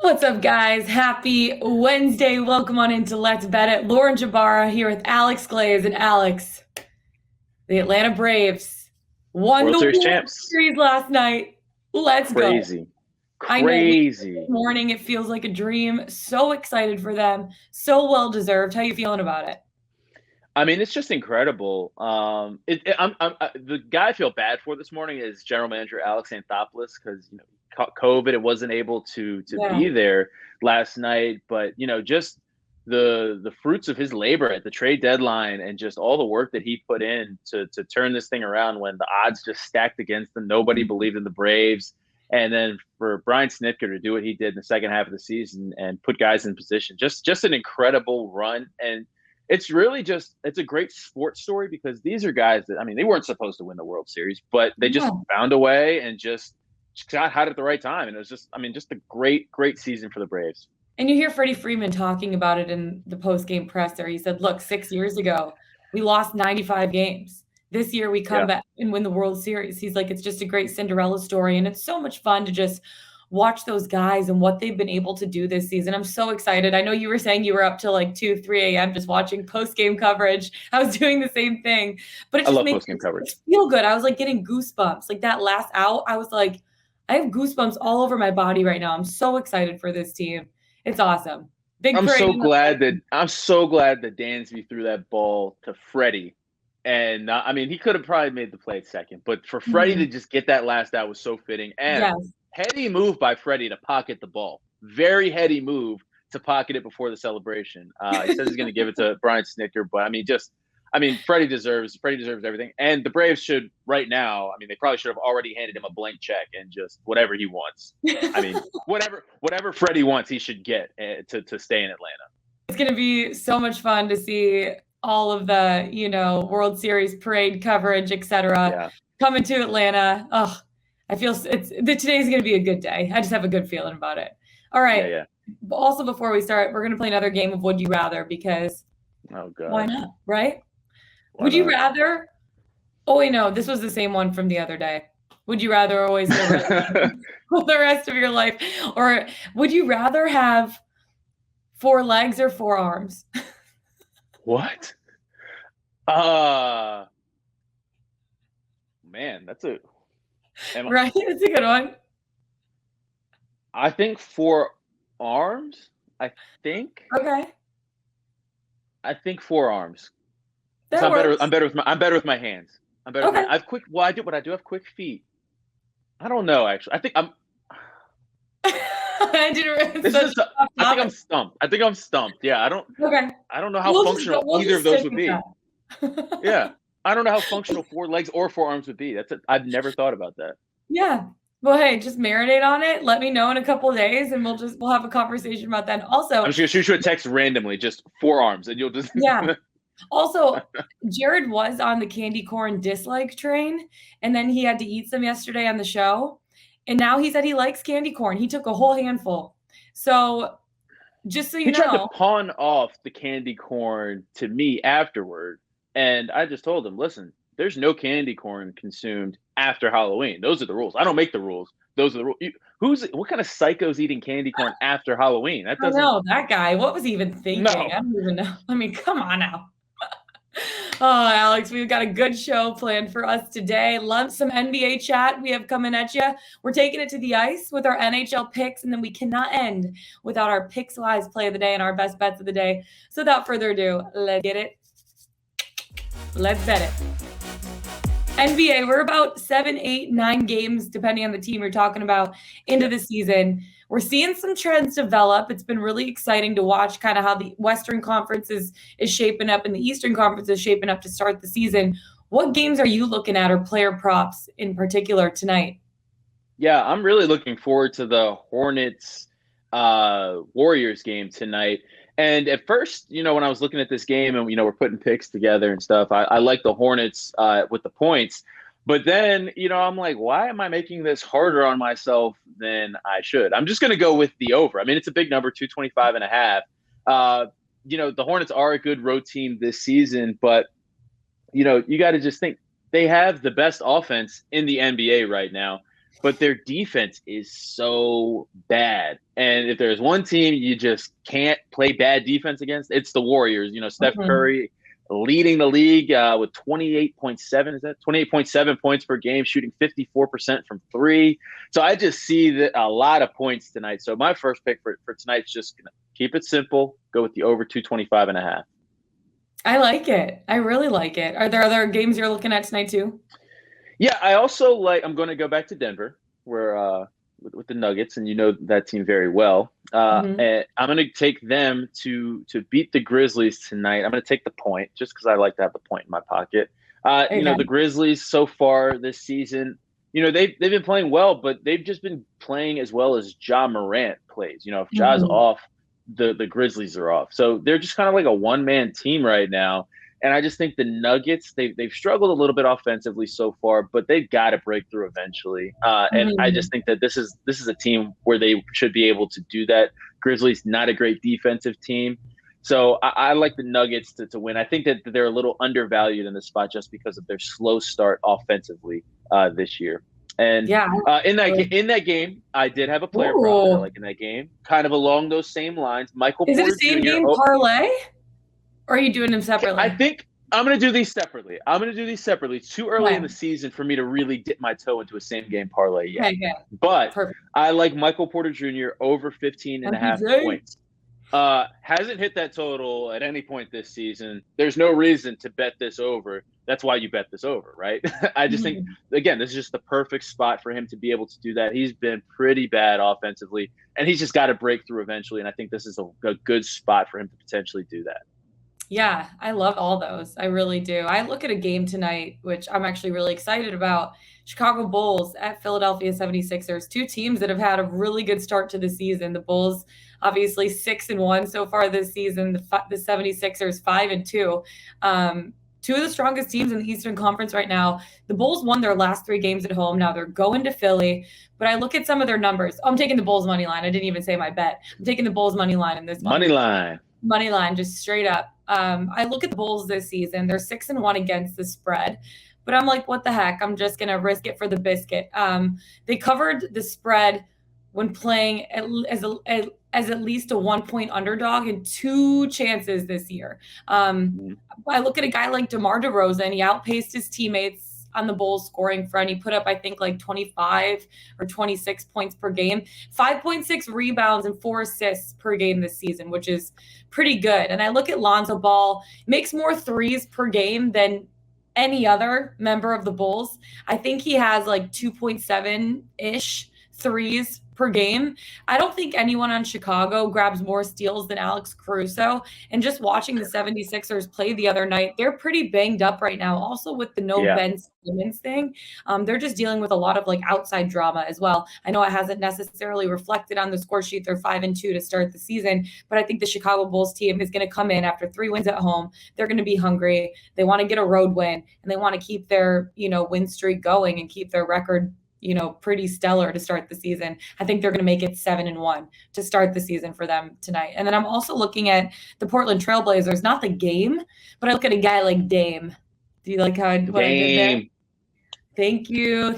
What's up, guys? Happy Wednesday. Welcome on into Let's Bet It. Lauren Jbara here with Alex Glaze. And Alex, the Atlanta Braves won World the Series World champs. Series last night. Let's go. Crazy. I know we this Crazy. morning it feels like a dream. So excited for them. So well deserved. How you feeling about it? I mean, it's just incredible. The guy I feel bad for this morning is General Manager Alex Anthopoulos because caught COVID and wasn't able to Yeah. be there last night. But just the fruits of his labor at the trade deadline and just all the work that he put in to turn this thing around when the odds just stacked against them. Nobody believed in the Braves. And then for Brian Snitker to do what he did in the second half of the season and put guys in position, just an incredible run. And it's a great sports story because these are guys that, I mean, they weren't supposed to win the World Series, but they just Yeah. found a way and just got hot at the right time. And it was just, I mean, just a great season for the Braves. And you hear Freddie Freeman talking about it in the post-game presser. He said, look, 6 years ago, we lost 95 games. This year we come Yeah. back and win the World Series. He's like, it's just a great Cinderella story. And it's so much fun to just watch those guys and what they've been able to do this season. I'm so excited. I know you were saying you were up till like 2, 3 a.m. just watching post-game coverage. I was doing the same thing, but it I just love makes post game me coverage. feel good. I was like getting goosebumps. Like that last out, I was like, I have goosebumps all over my body right now. I'm so excited for this team. It's awesome. Big parade in the I'm so glad that Dansby threw that ball to Freddie. And I mean, he could have probably made the play at second, but for Freddie to Mhm. just get that last out was so fitting. And Yes. heady move by Freddie to pocket the ball. Very heady move to pocket it before the celebration. He says he's going to give it to Brian Snitker, but I mean, Freddie deserves everything. And the Braves should right now. I mean, they probably should have already handed him a blank check and just whatever he wants. I mean, whatever Freddie wants, he should get to stay in Atlanta. It's going to be so much fun to see all of the, World Series parade coverage, etc., Yeah, coming to Atlanta. Oh, I feel today's going to be a good day. I just have a good feeling about it. All yeah, right. yeah. Also, before we start, we're going to play another game of Would You Rather because Oh why God, not, right? why Would you not? rather? Oh, wait, no, this was the same one from the other day. Would you rather always go for the rest of your life? Or would you rather have 4 legs or 4 arms? What? Uh Man, that's a. Am, Right? That's a good one. I think 4 arms. I think. Okay. I think 4 arms. So That works. I'm better with my hands. I'm better with my. Okay. I have quick. Well, I do have quick feet. I don't know actually. I think I'm. I didn't it's This such is. a tough I think I'm topic. stumped. I think I'm stumped. Yeah, I don't. Okay. I don't know how functional We'll either just of those stick would with be. that. Yeah, I don't know how functional 4 legs or 4 arms would be. I've never thought about that. Yeah. Well, hey, just marinate on it. Let me know in a couple of days and we'll have a conversation about that. And I'm also, just gonna shoot you a text randomly, just 4 arms, and you'll just. yeah. Also, Jared was on the candy corn dislike train, and then he had to eat some yesterday on the show. And now he said he likes candy corn. He took a whole handful. So just so you He tried to know, pawn off the candy corn to me afterward, and I just told him, "Listen, there's no candy corn consumed after Halloween. Those are the rules. I don't make the rules. Those are the rules. What kind of psycho's eating candy corn after Halloween? That I doesn't. know that guy. What was he even thinking? No. I don't even know. I mean, come on now. Oh, Alex, we've got a good show planned for us today. Love some NBA chat we have coming at you. We're taking it to the ice with our NHL picks, and then we cannot end without our Pickswise play of the day and our best bets of the day. So without further ado, let's get it. Let's bet it. NBA, we're about 7, 8, 9 games, depending on the team you're talking about, into Yeah. the season. We're seeing some trends develop. It's been really exciting to watch kind of how the Western Conference is shaping up and the Eastern Conference is shaping up to start the season. What games are you looking at or player props in particular tonight? Yeah, I'm really looking forward to the Hornets Warriors game tonight. And at first, when I was looking at this game and we're putting picks together and stuff, I like the Hornets with the points. But then, I'm like, why am I making this harder on myself than I should? I'm just going to go with the over. I mean, it's a big number, 225.5. The Hornets are a good road team this season, but you got to just think they have the best offense in the NBA right now. but their defense is so bad. And if there's one team you just can't play bad defense against, it's the Warriors. Steph Curry leading the league with 28.7, is that 28.7 points per game, shooting 54% from three. So I just see that a lot of points tonight. So my first pick for tonight's just going to keep it simple, go with the over 225.5. I like it. I really like it. Are there other games you're looking at tonight too? Yeah, I also I'm going to go back to Denver, where with the Nuggets, and that team very well. And I'm going to take them to beat the Grizzlies tonight. I'm going to take the point just because I like to have the point in my pocket. The Grizzlies so far this season, they've been playing well, but they've just been playing as well as Ja Morant plays. If Ja's off, the Grizzlies are off. So they're just kind of like a one-man team right now. And I just think the Nuggets, they've struggled a little bit offensively so far, but they've got to break through eventually. And I just think that this is a team where they should be able to do that. Grizzlies, not a great defensive team. So I like the Nuggets to win. I think that they're a little undervalued in this spot just because of their slow start offensively this year. And in that game, I did have a player prop that I like in that game, kind of along those same lines. Michael Porter Jr. Is it a same game parlay? Or are you doing them separately? I think I'm going to do these separately. It's too early in the season for me to really dip my toe into a same game parlay yet. Okay, but perfect. I like Michael Porter Jr. over 15.5 points. Hasn't hit that total at any point this season. There's no reason to bet this over. That's why you bet this over, right? I just think, again, this is just the perfect spot for him to be able to do that. He's been pretty bad offensively, and he's just got to break through eventually. And I think this is a good spot for him to potentially do that. Yeah, I love all those. I really do. I look at a game tonight, which I'm actually really excited about. Chicago Bulls at Philadelphia 76ers, two teams that have had a really good start to the season. The Bulls, obviously 6-1 so far this season. The 76ers 5-2. Two of the strongest teams in the Eastern Conference right now. The Bulls won their last 3 games at home. Now they're going to Philly. But I look at some of their numbers. I'm taking the Bulls money line. I didn't even say my bet. I'm taking the Bulls money line in this money line. Money line, just straight up. I look at the Bulls this season. They're 6-1 against the spread. But I'm like, what the heck? I'm just going to risk it for the biscuit. They covered the spread when playing as at least a 1-point underdog in 2 chances this year. I look at a guy like DeMar DeRozan. He outpaced his teammates on the Bulls scoring front. He put up, I think, like 25 or 26 points per game, 5.6 rebounds and 4 assists per game this season, which is pretty good. And I look at Lonzo Ball, makes more threes per game than any other member of the Bulls. I think he has like 2.7-ish threes per game. I don't think anyone on Chicago grabs more steals than Alex Caruso. And just watching the 76ers play the other night, they're pretty banged up right now. Also with the Ben Simmons thing, they're just dealing with a lot of like outside drama as well. I know it hasn't necessarily reflected on the score sheet. They're 5-2 to start the season, but I think the Chicago Bulls team is going to come in after 3 wins at home. They're going to be hungry. They want to get a road win, and they want to keep their, win streak going and keep their record pretty stellar to start the season. I think they're going to make it 7-1 to start the season for them tonight. And then I'm also looking at the Portland Trailblazers, not the game, but I look at a guy like Dame. Do you like what I did there? Thank you.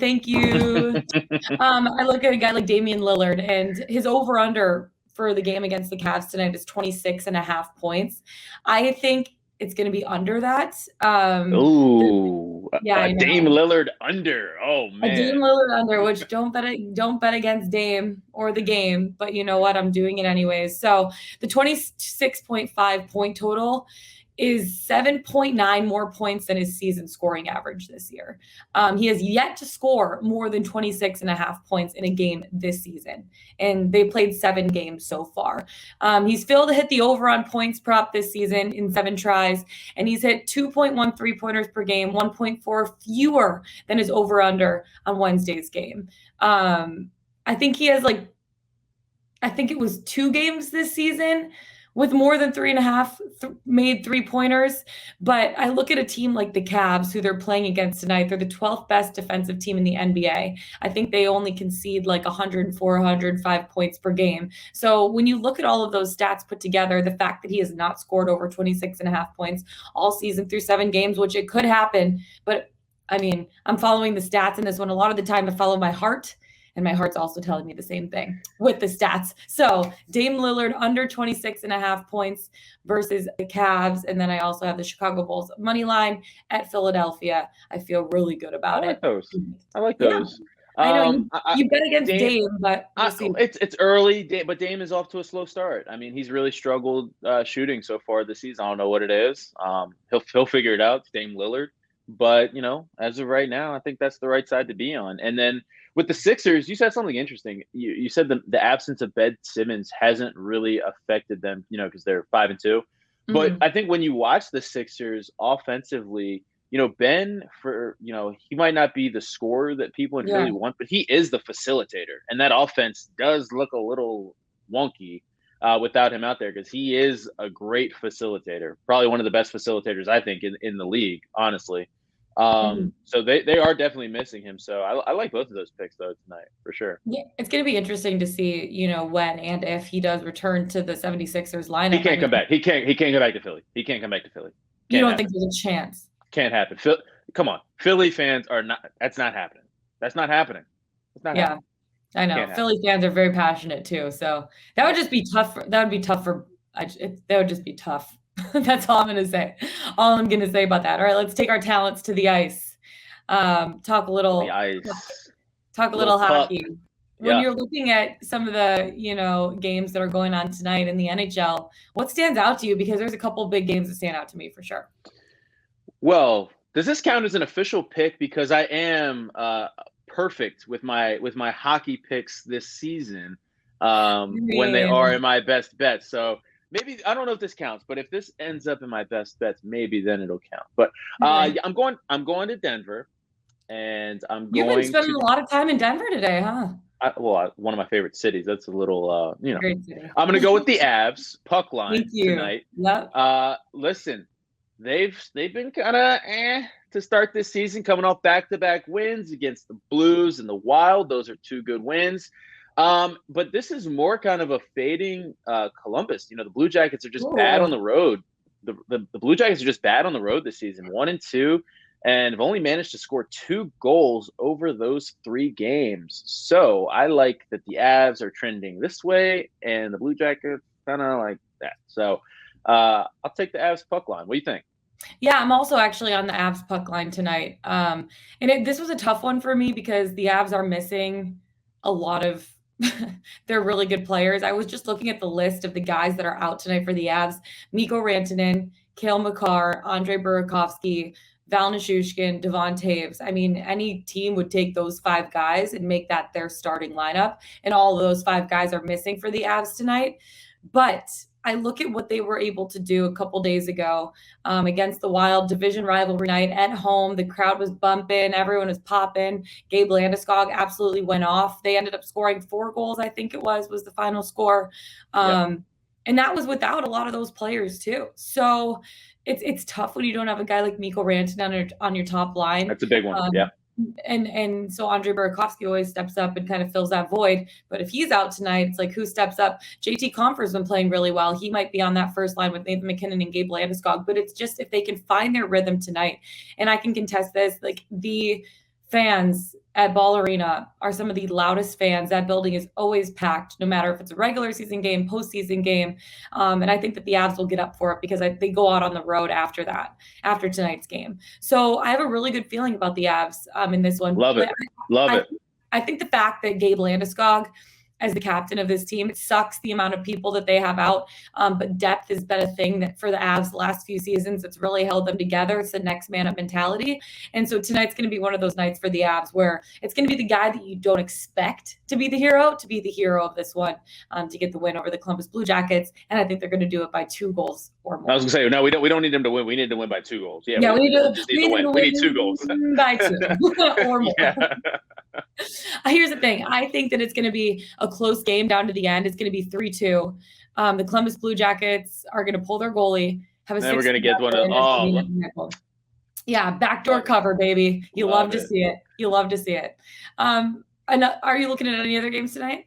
I look at a guy like Damian Lillard, and his over-under for the game against the Cavs tonight is 26.5 points. I think it's going to be under that. Dame Lillard under. Oh man, a Dame Lillard under. Which don't bet against Dame or the game. But you know what? I'm doing it anyways. So the 26.5 point total is 7.9 more points than his season scoring average this year. He has yet to score more than 26.5 points in a game this season. And they played 7 games so far. He's failed to hit the over on points prop this season in 7 tries. And he's hit 2.1 3-pointers per game, 1.4 fewer than his over under on Wednesday's game. I think he has I think it was 2 games this season with more than 3.5 made 3-pointers. But I look at a team like the Cavs, who they're playing against tonight. They're the 12th best defensive team in the NBA. I think they only concede like 104, 105 points per game. So when you look at all of those stats put together, the fact that he has not scored over 26.5 points all season through 7 games, which it could happen. But I mean, I'm following the stats in this one. A lot of the time I follow my heart. And my heart's also telling me the same thing with the stats. So Dame Lillard under 26.5 points versus the Cavs. And then I also have the Chicago Bulls money line at Philadelphia. I feel really good about it. I like those. I know you bet against Dame, but we'll see. It's early, but Dame is off to a slow start. I mean, he's really struggled shooting so far this season. I don't know what it is. He'll figure it out. It's Dame Lillard, but as of right now, I think that's the right side to be on. And then with the Sixers, you said something interesting. You said the absence of Ben Simmons hasn't really affected them, because they're 5-2. But I think when you watch the Sixers offensively, Ben, he might not be the scorer that people really want, but he is the facilitator. And that offense does look a little wonky without him out there, because he is a great facilitator, probably one of the best facilitators, I think, in the league, honestly. So they are definitely missing him. So I like both of those picks, though, tonight, for sure. Yeah, it's going to be interesting to see, when and if he does return to the 76ers lineup. He can't come back. He can't come back to Philly. He can't come back to Philly. You don't think there's a chance? Can't happen. Come on. Philly fans are not – that's not happening. That's not happening. It's not happening. I know. Philly fans are very passionate too. So that would just be tough. That would be tough that would just be tough. That's all I'm going to say. All I'm going to say about that. All right, let's take our talents to the ice. Talk a little hockey. When you're looking at some of the, games that are going on tonight in the NHL, what stands out to you? Because there's a couple of big games that stand out to me for sure. Well, does this count as an official pick? Because I am perfect with my hockey picks this season when they are in my best bets. So maybe I don't know if this counts, but if this ends up in my best bets, maybe then it'll count. But I'm going to Denver, and You've been spending a lot of time in Denver today, huh? One of my favorite cities. That's a little Great city. I'm going to go with the Avs puck line tonight. Yep. Listen, they've been kind of to start this season, coming off back-to-back wins against the Blues and the Wild. Those are two good wins. But this is more kind of a fading Columbus. The Blue Jackets are just bad on the road. The Blue Jackets are just bad on the road this season, 1-2, and have only managed to score 2 goals over those 3 games. So I like that the Avs are trending this way, and the Blue Jackets kind of like that. So I'll take the Avs puck line. What do you think? Yeah, I'm also actually on the Avs puck line tonight. This was a tough one for me because the Avs are missing a lot of they're really good players. I was just looking at the list of the guys that are out tonight for the Avs. Mikko Rantanen, Cale Makar, Andre Burakovsky, Val Nichushkin, Devon Taves. I mean, any team would take those 5 guys and make that their starting lineup. And all of those 5 guys are missing for the Avs tonight. But I look at what they were able to do a couple days ago against the Wild, division rivalry night at home. The crowd was bumping. Everyone was popping. Gabe Landeskog absolutely went off. They ended up scoring 4 goals, I think it was the final score. And that was without a lot of those players too. So it's tough when you don't have a guy like Mikko Rantanen on your top line. That's a big one, And so Andre Burakovsky always steps up and kind of fills that void. But if he's out tonight, it's like, who steps up? JT Compher's been playing really well. He might be on that first line with Nathan McKinnon and Gabe Landeskog. But it's just if they can find their rhythm tonight. And I can contest this, like the fans at Ball Arena are some of the loudest fans. That building is always packed, no matter if it's a regular season game, postseason game. And I think that the Avs will get up for it because they go out on the road after tonight's game. So I have a really good feeling about the Avs in this one. Love it. I think the fact that Gabe Landeskog as the captain of this team, it sucks the amount of people that they have out. But depth has been a thing that for the Avs the last few seasons, it's really held them together. It's the next man up mentality. And so tonight's going to be one of those nights for the Avs where it's going to be the guy that you don't expect to be the hero of this one, to get the win over the Columbus Blue Jackets. And I think they're going to do it by 2 goals or more. I was going to say, no, we don't need them to win. We need to win by 2 goals. We need to win. We need 2 goals. By 2 or more. Here's the thing. I think that it's going to be a close game down to the end. It's going to be 3-2. The Columbus Blue Jackets are going to pull their goalie. Have a then we're going to get one. Yeah, backdoor cover, baby. You love to see it. You love to see it. And are you looking at any other games tonight?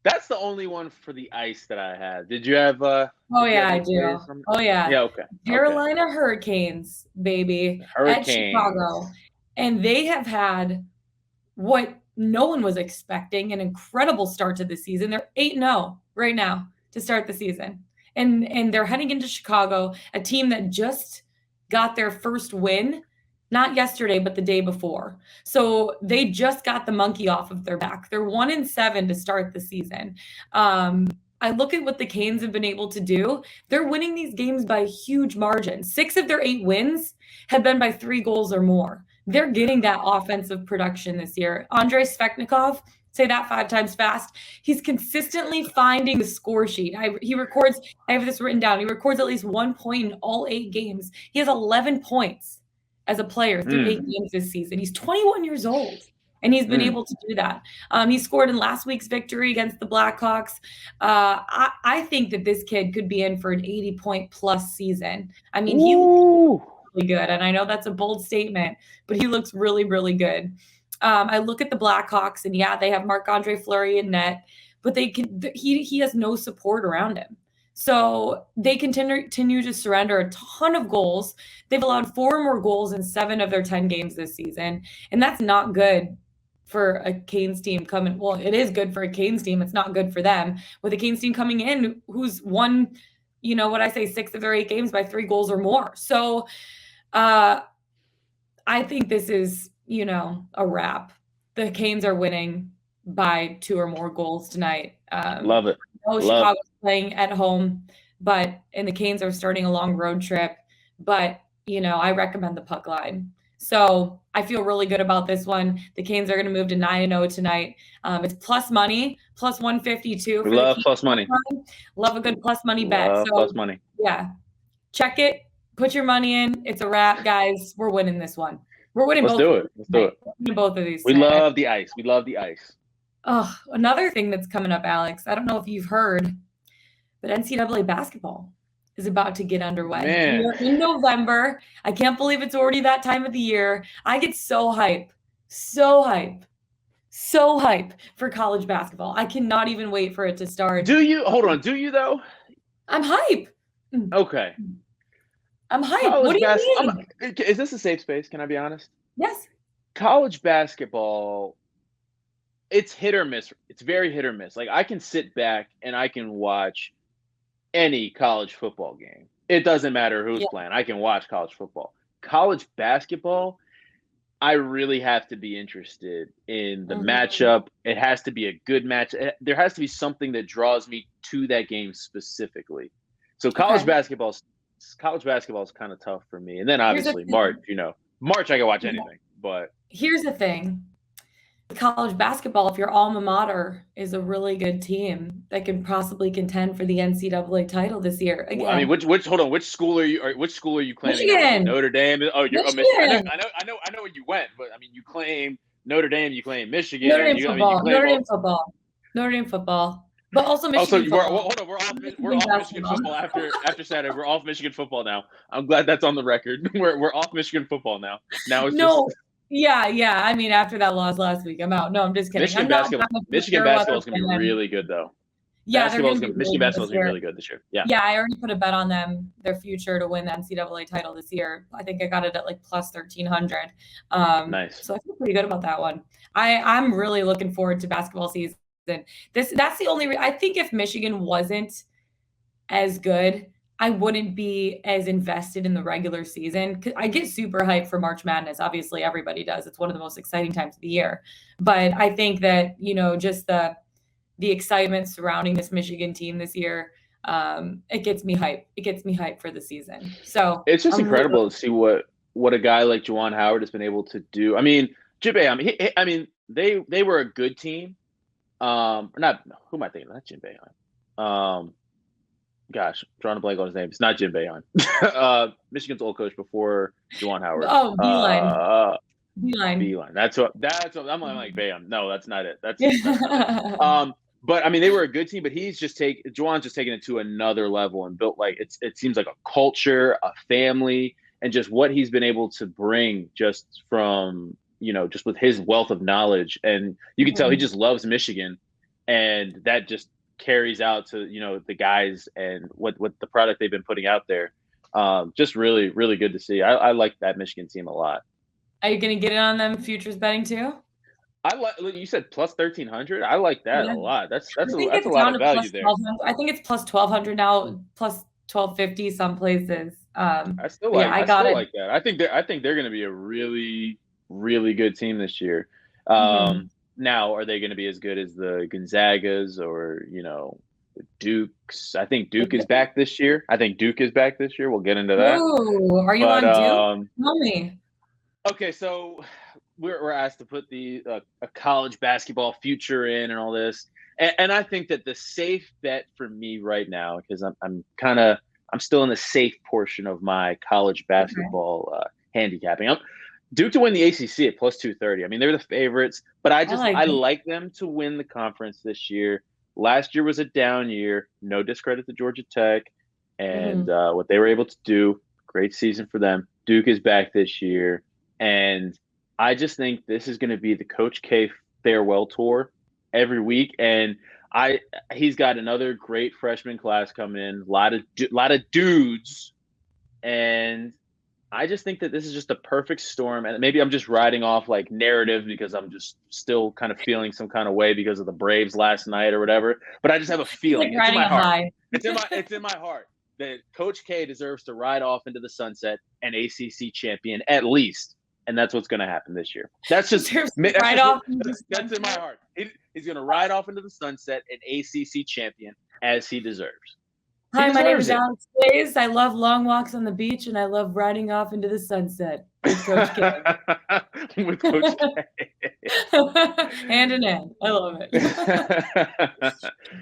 That's the only one for the ice that I had. Did you have? I do. Oh yeah. Yeah. Okay. Carolina Hurricanes, baby, at Chicago, and they have had what no one was expecting an incredible start to the season. They're 8-0 right now to start the season. And they're heading into Chicago, a team that just got their first win, not yesterday, but the day before. So they just got the monkey off of their back. They're 1-7 to start the season. I look at what the Canes have been able to do. They're winning these games by huge margins. 6 of their 8 wins have been by 3 goals or more. They're getting that offensive production this year. Andrei Svechnikov, say that 5 times fast. He's consistently finding the score sheet. I have this written down. He records at least 1 point in all 8 games. He has 11 points as a player through 8 games this season. He's 21 years old, and he's been able to do that. He scored in last week's victory against the Blackhawks. I think that this kid could be in for an 80-point plus season. I mean, he looks really good, and I know that's a bold statement, but he looks really, really good. I look at the Blackhawks, and yeah, they have Marc-Andre Fleury in net, but he has no support around him. So they continue to surrender a ton of goals. They've allowed 4 more goals in 7 of their 10 games this season, and that's not good for a Canes team coming. Well, it is good for a Canes team. It's not good for them with a Canes team coming in who's won, 6 of their 8 games by 3 goals or more. So I think this is, a wrap. The Canes are winning by 2 or more goals tonight. Love it. Chicago's playing at home, and the Canes are starting a long road trip. But, I recommend the puck line. So I feel really good about this one. The Canes are going to move to 9-0 tonight. It's plus money, plus 152. We love plus money. Love a good plus money bet. Love plus money. Yeah. Check it. Put your money in. It's a wrap, guys. We're winning this one. We're winning both. Let's do it. Both of these. We love the ice. Oh, another thing that's coming up, Alex. I don't know if you've heard, but NCAA basketball is about to get underway. Man. We're in November. I can't believe it's already that time of the year. I get so hype for college basketball. I cannot even wait for it to start. Do you? Hold on. Do you, though? I'm hype. Okay. I'm hype. What do you mean? Is this a safe space? Can I be honest? Yes. College basketball, it's hit or miss. It's very hit or miss. Like, I can sit back and I can watch any college football game. It doesn't matter who's playing. I can watch college football. College basketball, I really have to be interested in the matchup. It has to be a good match. There has to be something that draws me to that game specifically. So college basketball is kind of tough for me. And then obviously March I can watch anything. But here's the thing. College basketball, if your alma mater is a really good team that can possibly contend for the NCAA title this year. Again, I mean, which school are you claiming? Michigan. Notre Dame. Oh, you're Michigan. I know where you went, but I mean, you claim Notre Dame, you claim Michigan. Notre Dame football. But also Michigan football. Hold on, we're off Michigan football after Saturday. We're off Michigan football now. I'm glad that's on the record. We're off Michigan football now. Now it's Yeah. I mean, after that loss last week, I'm out. No, I'm just kidding. Michigan basketball is going to be really good, though. Yeah, Michigan basketball is going to be really good this year. Yeah. Yeah, I already put a bet on them, their future to win the NCAA title this year. I think I got it at like plus 1,300. Nice. So I feel pretty good about that one. I'm really looking forward to basketball season. That's the only I think if Michigan wasn't as good, I wouldn't be as invested in the regular season. I get super hyped for March Madness. Obviously, everybody does. It's one of the most exciting times of the year. But I think that, just the excitement surrounding this Michigan team this year, it gets me hyped. It gets me hyped for the season. So it's just incredible to see what a guy like Juwan Howard has been able to do. I mean, Jbara, they were a good team. Who am I thinking? Not Jim Boeheim. Gosh, I'm drawing a blank on his name. It's not Jim Boeheim. Michigan's old coach before Juwan Howard. Oh, Beeline. That's what I'm like Boeheim. No, that's not it. That's but I mean, they were a good team, but Juwan's just taken it to another level and built it seems like a culture, a family, and just what he's been able to bring just from just with his wealth of knowledge. And you can tell he just loves Michigan, and that just carries out to the guys and what the product they've been putting out there. Just really, really good to see. I like that Michigan team a lot. Are you gonna get in on them futures betting too? You said plus 1,300. I like that a lot. That's I think a it's lot down of to value plus there. 1,200. I think it's plus 1,200 now, plus 1,250 some places. I still But yeah, I got it. like that. I think they're going to be a really, really good team this year. Mhm. Now, are they going to be as good as the Gonzagas or the Dukes? I think Duke is back this year. We'll get into that. Ooh, are you But on Duke? Tell me. okay, so we're asked to put a college basketball future in and all this, and I think that the safe bet for me right now, because I'm still in the safe portion of my college basketball handicapping. Duke to win the ACC at plus 230. I mean, they're the favorites, but I like them to win the conference this year. Last year was a down year. No discredit to Georgia Tech and what they were able to do. Great season for them. Duke is back this year, and I just think this is going to be the Coach K farewell tour every week, and he's got another great freshman class coming in, a lot of dudes, and I just think that this is just a perfect storm. And maybe I'm just riding off like narrative because I'm just still kind of feeling some kind of way because of the Braves last night or whatever. But I just have a feeling. It's like riding a high. It's in my heart that Coach K deserves to ride off into the sunset, an ACC champion at least. And that's what's going to happen this year. That's just that's in my heart. He's going to ride off into the sunset, an ACC champion, as he deserves. Hi, my name is Alex Glaze. I love long walks on the beach, and I love riding off into the sunset with Coach K. With Coach K. Hand in hand. I love it.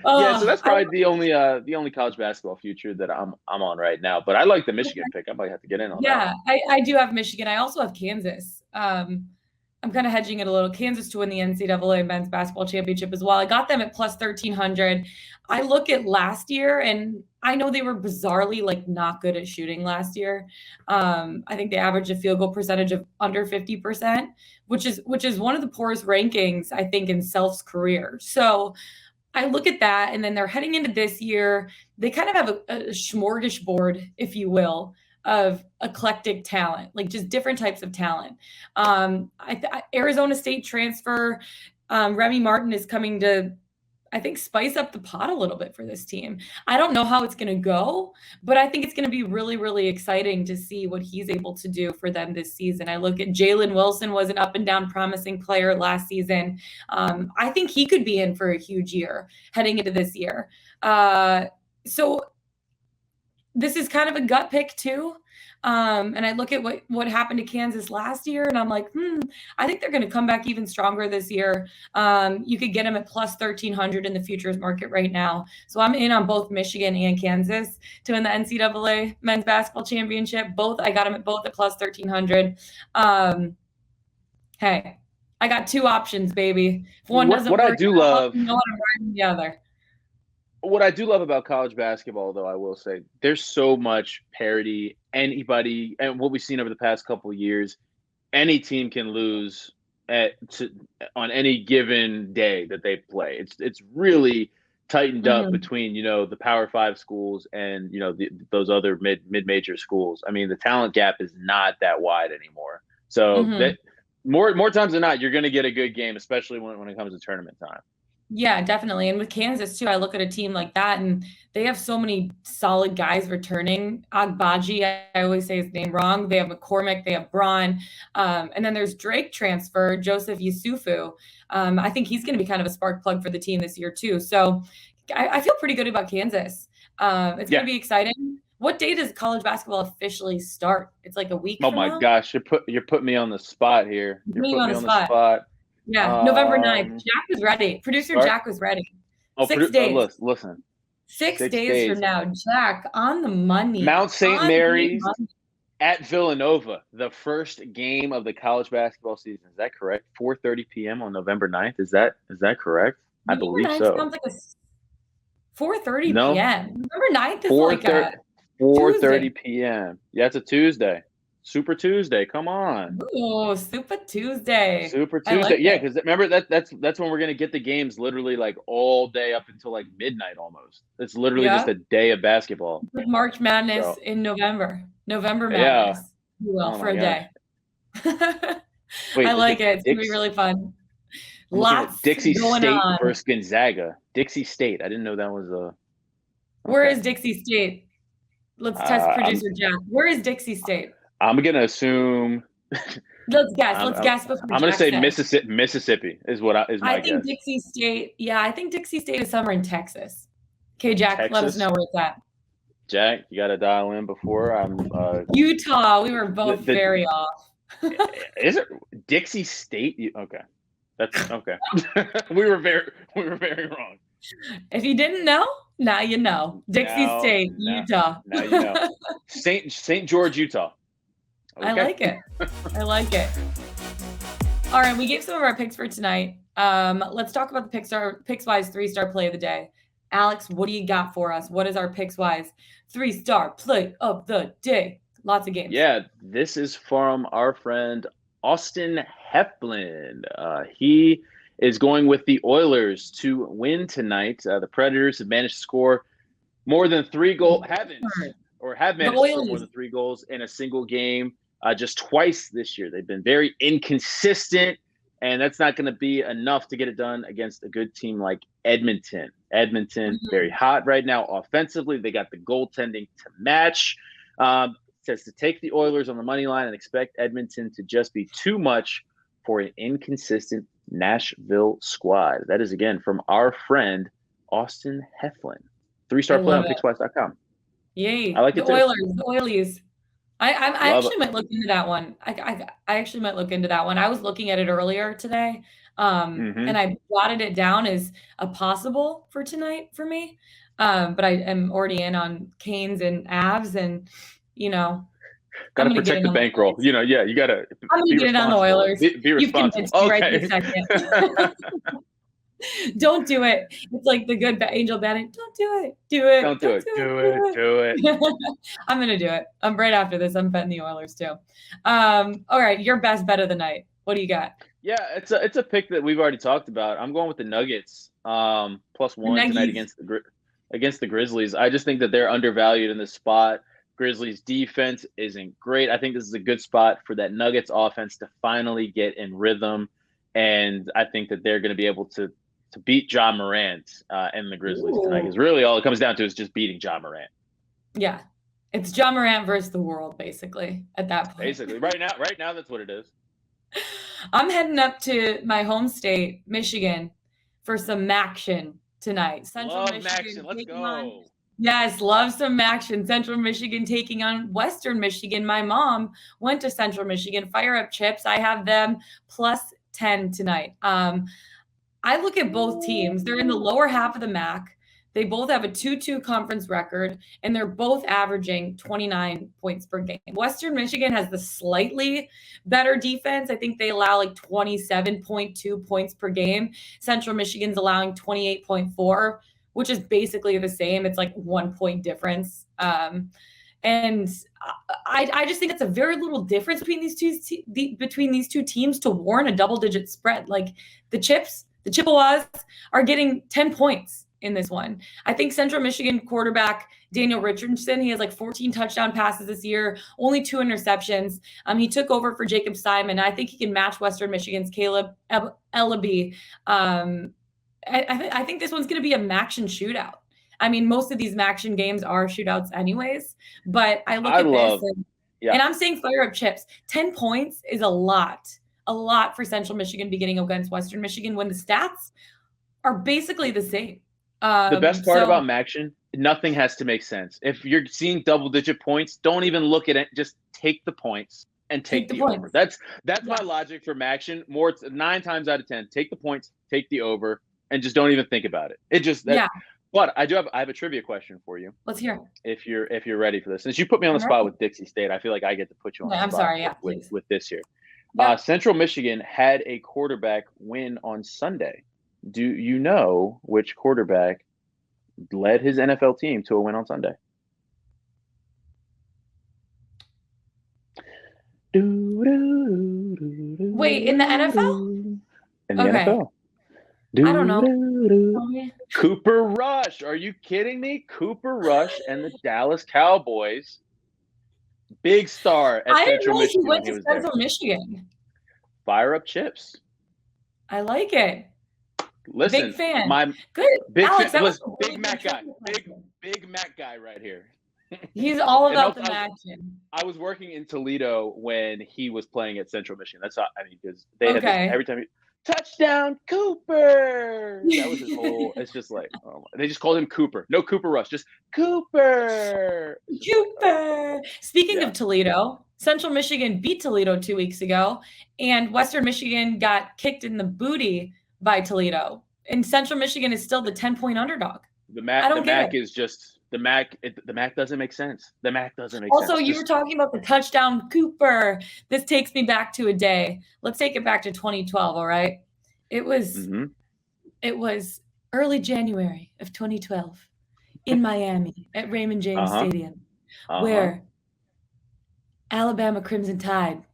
Yeah, so that's probably the only college basketball future that I'm on right now. But I like the Michigan pick. I might have to get in on that. Yeah, I do have Michigan. I also have Kansas. I'm kind of hedging it a little. Kansas to win the NCAA men's basketball championship as well. I got them at plus 1,300. I look at last year, and I know they were bizarrely like not good at shooting last year. I think they averaged a field goal percentage of under 50%, which is one of the poorest rankings, I think, in Self's career. So I look at that, and then they're heading into this year. They kind of have a smorgasbord, if you will, of eclectic talent, like just different types of talent. Arizona State transfer, Remy Martin is coming to, I think, spice up the pot a little bit for this team. I don't know how it's going to go, but I think it's going to be really, really exciting to see what he's able to do for them this season. I look at Jalen Wilson was an up and down promising player last season. I think he could be in for a huge year heading into this year. So this is kind of a gut pick too. And I look at what happened to Kansas last year, and I'm like, I think they're going to come back even stronger this year. You could get them at plus 1,300 in the futures market right now. So I'm in on both Michigan and Kansas to win the NCAA men's basketball championship. I got them at both at plus 1,300. Hey, I got two options, baby. If one doesn't work, I do love, I'm riding the other. What I do love about college basketball, though, I will say, there's so much parity. Anybody, and what we've seen over the past couple of years, any team can lose on any given day that they play. It's really tightened up between the Power 5 schools and those other mid-major schools. I mean, the talent gap is not that wide anymore. So that more times than not, you're going to get a good game, especially when it comes to tournament time. Yeah, definitely. And with Kansas too, I look at a team like that and they have so many solid guys returning. Agbaji, I always say his name wrong. They have McCormick, they have Braun. And then there's Drake transfer, Joseph Yusufu. I think he's going to be kind of a spark plug for the team this year too. So I feel pretty good about Kansas. It's going to be exciting. What day does college basketball officially start? It's like a week from now? Oh my gosh, you're putting me on the spot here. You're putting me on the spot. Yeah, November 9th. Jack was ready. Producer Jack was ready. 6 days. Listen. 6 days from now, Jack, on the money. Mount St. Mary's at Villanova, the first game of the college basketball season. Is that correct? 4:30 p.m. on November 9th. Is that correct? I believe so. Sounds like a 4:30 p.m. November 9th is like a 4:30 p.m. Yeah, it's a Tuesday. Super Tuesday, come on! Oh, Super Tuesday! Yeah, because remember that's when we're gonna get the games literally like all day up until like midnight almost. It's literally just a day of basketball. Like March Madness in November. November Madness, for a day. Wait, I like it. It's gonna be really fun. I'm looking at Lots Dixie going State on. versus Gonzaga. Dixie State. I didn't know that was a. Where Okay. is Dixie State? Let's test producer Jack. Where is Dixie State? I'm gonna assume. Let's guess. Let's guess before I'm gonna Jack say says. Mississippi is what is my I think guess. Dixie State. Yeah, I think Dixie State is somewhere in Texas. Okay, Jack, let us Texas. know where it's at. Jack, you got to dial in before I'm. Utah. We were both very off. Is it Dixie State? Okay, that's okay. we were very wrong. If you didn't know, now you know. Dixie State, Utah. Now you know. St. George, Utah. Okay. I like it. I like it. All right, we gave some of our picks for tonight. Let's talk about the Pickswise 3-star play of the day. Alex, what do you got for us? What is our Pickswise 3-star play of the day? Lots of games. Yeah, this is from our friend Austin Heflin. He is going with the Oilers to win tonight. The Predators have managed to score more than 3 goals. Have managed to score more than 3 goals in a single game just twice this year. They've been very inconsistent, and that's not going to be enough to get it done against a good team like Edmonton. Edmonton, very hot right now offensively. They got the goaltending to match. Says to take the Oilers on the money line and expect Edmonton to just be too much for an inconsistent Nashville squad. That is, again, from our friend Austin Heflin. 3-star play on Pickswise.com. Yay. I like it too. The Oilers. I actually might look into that one. I actually might look into that one. I was looking at it earlier today, and I jotted it down as a possible for tonight for me. But I am already in on Canes and Avs, and gotta protect the bankroll. You gotta. I'm gonna get it on the Oilers. Be responsible. Right this second. Don't do it. It's like the good Angel Bannon. Don't do it. Do it. Don't do it. Do it. I'm gonna do it. I'm right after this. I'm betting the Oilers too. All right, your best bet of the night. What do you got? Yeah, it's a pick that we've already talked about. I'm going with the Nuggets +1 tonight against the Grizzlies. I just think that they're undervalued in this spot. Grizzlies defense isn't great. I think this is a good spot for that Nuggets offense to finally get in rhythm, and I think that they're going to be able to beat Ja Morant and the Grizzlies tonight. Because really all it comes down to is just beating Ja Morant. Yeah, it's Ja Morant versus the world, basically, at that point. Basically, right now that's what it is. I'm heading up to my home state, Michigan, for some action tonight. Love Michigan. Let's go. Yes, love some action. Central Michigan taking on Western Michigan. My mom went to Central Michigan. Fire up chips. I have them +10 tonight. I look at both teams. They're in the lower half of the MAC. They both have a 2-2 conference record, and they're both averaging 29 points per game. Western Michigan has the slightly better defense. I think they allow like 27.2 points per game. Central Michigan's allowing 28.4, which is basically the same. It's like 1 point difference. And I just think it's a very little difference between these two teams to warrant a double-digit spread. Like the Chippewas are getting 10 points in this one. I think Central Michigan quarterback Daniel Richardson, he has like 14 touchdown passes this year, only 2 interceptions. He took over for Jacob Simon. I think he can match Western Michigan's Caleb Ellaby. I think this one's going to be a MACtion shootout. I mean, most of these MACtion games are shootouts anyways, but I look at this and I'm saying fire up chips. 10 points is a lot for Central Michigan beginning against Western Michigan when the stats are basically the same. The best part about MACtion, nothing has to make sense. If you're seeing double-digit points, don't even look at it. Just take the points and take the over. That's my logic for MACtion. More, it's 9 times out of 10. Take the points, take the over, and just don't even think about it. But I have a trivia question for you. Let's hear it. If you're ready for this. Since you put me on the spot with Dixie State, I feel like I get to put you on the spot with this here. Yeah. Central Michigan had a quarterback win on Sunday. Do you know which quarterback led his NFL team to a win on Sunday? Wait, in the NFL? In the NFL. I don't know. Cooper Rush. Are you kidding me? Cooper Rush and the Dallas Cowboys. Big star at Central Michigan. He went to Central Michigan. Fire up chips. I like it. Listen, Big fan. my Good. big Alex, fan, that was listen, a really big Mac good guy, show. big Mac guy right here. He's all And about also, the action. I was working in Toledo when he was playing at Central Michigan. That's how, I mean, because they had this Okay. every time. Touchdown, Cooper! That was his whole. It's just like, oh, they just called him Cooper. No Cooper Rush, just Cooper. Cooper. Speaking Yeah. of Toledo, Central Michigan beat Toledo 2 weeks ago, and Western Michigan got kicked in the booty by Toledo. And Central Michigan is still the 10-point underdog. The I don't get Mac it. is just the Mac. The Mac doesn't make sense. The Mac doesn't make Also, sense. you were talking about the touchdown Cooper. This takes me back to a day. Let's take it back to 2012, all right? It was early January of 2012 in Miami at Raymond James Stadium, where Alabama Crimson Tide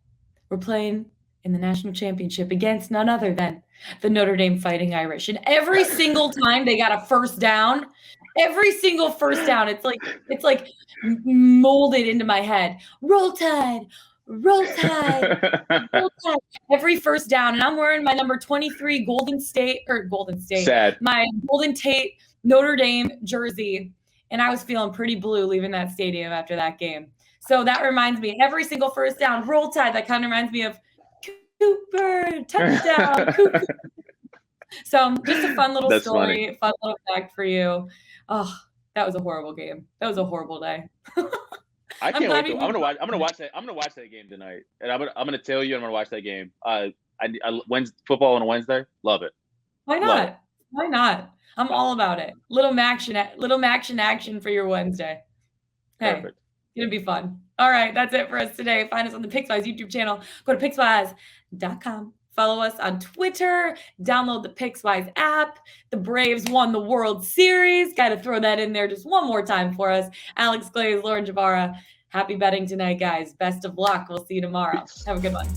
were playing in the national championship against none other than the Notre Dame Fighting Irish. And every single time they got a first down, every single first down, it's like molded into my head. Roll Tide, roll Tide, roll Tide. Every first down, and I'm wearing my number 23 Golden State, Sad. my Golden Tate Notre Dame jersey, and I was feeling pretty blue leaving that stadium after that game. So that reminds me, every single first down, roll Tide, that kind of reminds me of Cooper, touchdown, Cooper. So just a fun little story, funny. Fun little fact for you. Oh, that was a horrible game. That was a horrible day. I can't wait. I'm gonna watch that game tonight, and I'm gonna tell you I'm gonna watch that game. Football on a Wednesday, love it. Why not? Why not? I'm all about it. Little action for your Wednesday. Hey. Perfect. It's going to be fun. All right. That's it for us today. Find us on the Pickswise YouTube channel. Go to Pickswise.com. Follow us on Twitter. Download the Pickswise app. The Braves won the World Series. Got to throw that in there just one more time for us. Alex Glaze, Lauren Jbara. Happy betting tonight, guys. Best of luck. We'll see you tomorrow. Have a good one.